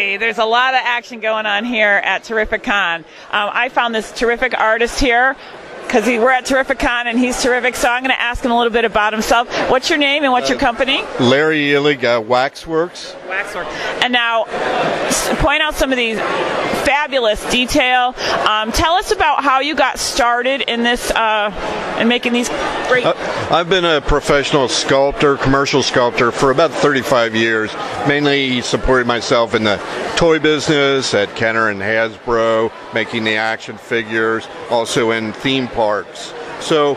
Hey, there's a lot of action going on here at Terrific Con. I found this terrific artist here because we're at Terrific Con and he's terrific, so I'm going to ask him a little bit about himself. What's your name and what's your company? Larry Elig of Waxworks. Waxworks. And now, point out some of these fabulous detail. Tell us about how you got started in this, in making these great... I've been a professional sculptor, commercial sculptor, for about 35 years. Mainly supported myself in the toy business at Kenner and Hasbro, making the action figures, also in theme parks. So,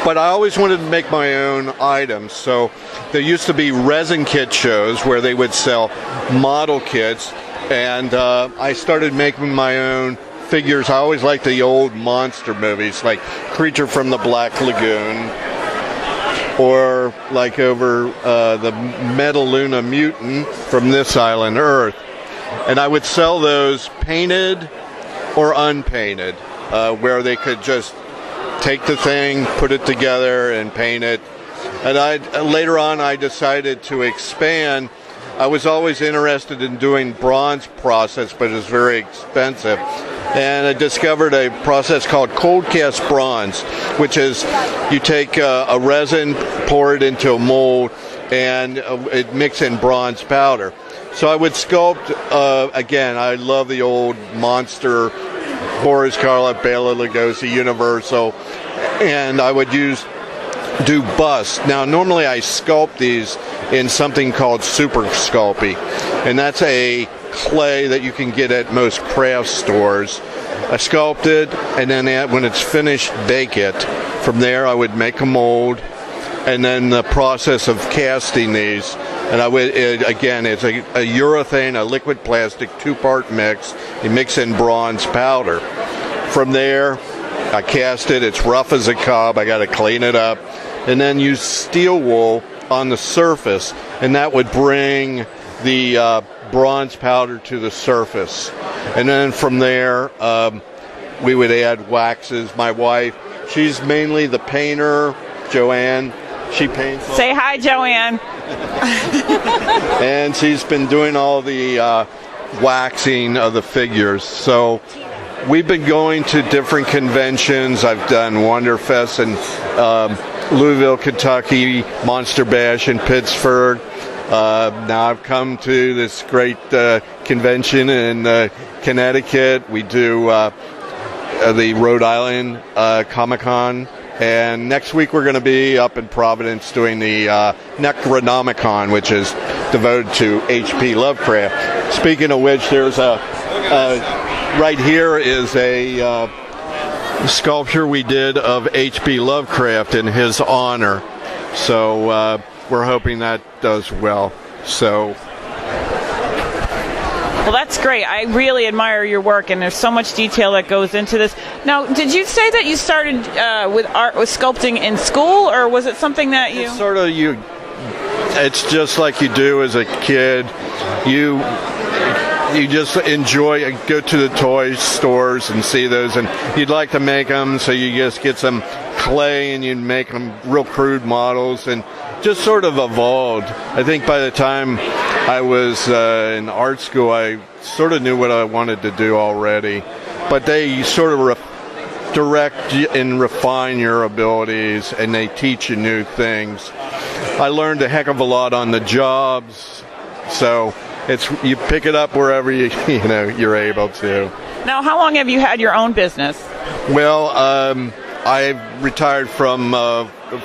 but I always wanted to make my own items. So there used to be resin kit shows where they would sell model kits, and I started making my own figures. I always liked the old monster movies, like Creature from the Black Lagoon, or like over the Metaluna Mutant from This Island Earth. And I would sell those painted or unpainted, where they could just take the thing, put it together, and paint it. And later on, I decided to expand. I was always interested in doing bronze process, but it was very expensive. And I discovered a process called cold cast bronze, which is you take a resin, pour it into a mold, and it mix in bronze powder. So I would sculpt, again, I love the old monster, Boris Karloff, Bela Lugosi, Universal, and I would do busts. Now, normally I sculpt these in something called Super Sculpey, and that's a clay that you can get at most craft stores. I sculpt it, and then when it's finished, bake it. From there, I would make a mold, and then the process of casting these. And I would, again, it's a urethane, a liquid plastic, two-part mix. You mix in bronze powder. From there, I cast it. It's rough as a cob. I got to clean it up. And then use steel wool on the surface, and that would bring the bronze powder to the surface. And then from there, we would add waxes. My wife, she's mainly the painter, Joanne. She paints. Say hi, Joanne. And she's been doing all the waxing of the figures. So we've been going to different conventions. I've done Wonderfest in Louisville, Kentucky, Monster Bash in Pittsburgh. Now I've come to this great convention in Connecticut. We do the Rhode Island Comic-Con. And next week we're going to be up in Providence doing the Necronomicon, which is devoted to H.P. Lovecraft. Speaking of which, there's right here is a sculpture we did of H.P. Lovecraft in his honor. So we're hoping that does well. So. Well, that's great. I really admire your work, and there's so much detail that goes into this. Now, did you say that you started with sculpting in school, or was it something that you... It's sort of it's just like you do as a kid. You just enjoy, go to the toy stores and see those, and you'd like to make them, so you just get some clay and you'd make them real crude models, and just sort of evolved. I think by the time I was in art school, I sort of knew what I wanted to do already, but they sort of direct and refine your abilities, and they teach you new things. I learned a heck of a lot on the jobs, so you pick it up wherever you're able to. Now, how long have you had your own business? Well, I retired from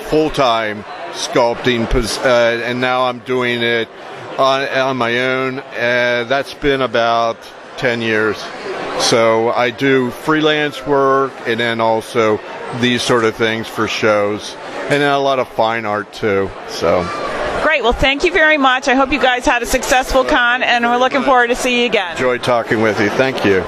full-time sculpting, and now I'm doing it on my own. That's been about 10 years. So I do freelance work, and then also these sort of things for shows, and then a lot of fine art too. So great. Well, thank you very much. I hope you guys had a successful con, and we're looking forward to see you again. Enjoyed talking with you. Thank you.